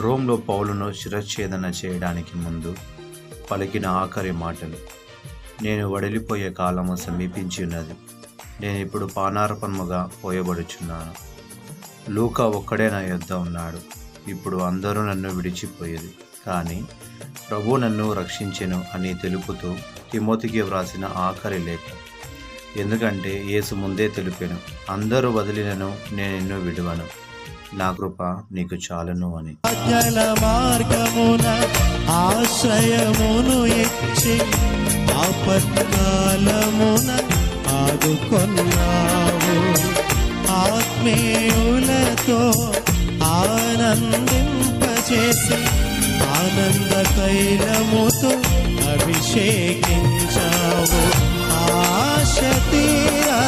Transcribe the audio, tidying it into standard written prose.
రోమ్లో పౌలును శిరచ్ఛేదన చేయడానికి ముందు పలికిన ఆఖరి మాటలు. నేను వడిలిపోయే కాలము సమీపించి ఉన్నది. నేను ఇప్పుడు పానార్పణముగా పోయబడుచున్నాను. లూకా ఒక్కడే నా యొద్ద ఉన్నాడు. ఇప్పుడు అందరూ నన్ను విడిచిపోయేది, కానీ ప్రభు నన్ను రక్షించెను అని తెలుపుతూ తిమోతికి వ్రాసిన ఆఖరి లేఖ. ఎందుకంటే యేసు ముందే తెలిపాను, అందరూ వదిలినను నేను నిన్ను విడువను, నా కృప నీకు చాలును అని. మార్గమున ఆశ్రయమును ఇచ్చి ఆపత్కాలమున ఆదుకొన్నావు. ఆత్మీయులతో ఆనందింపచేసి ఆనంద తైలముతో అభిషేకించావు. ఆశ తీరా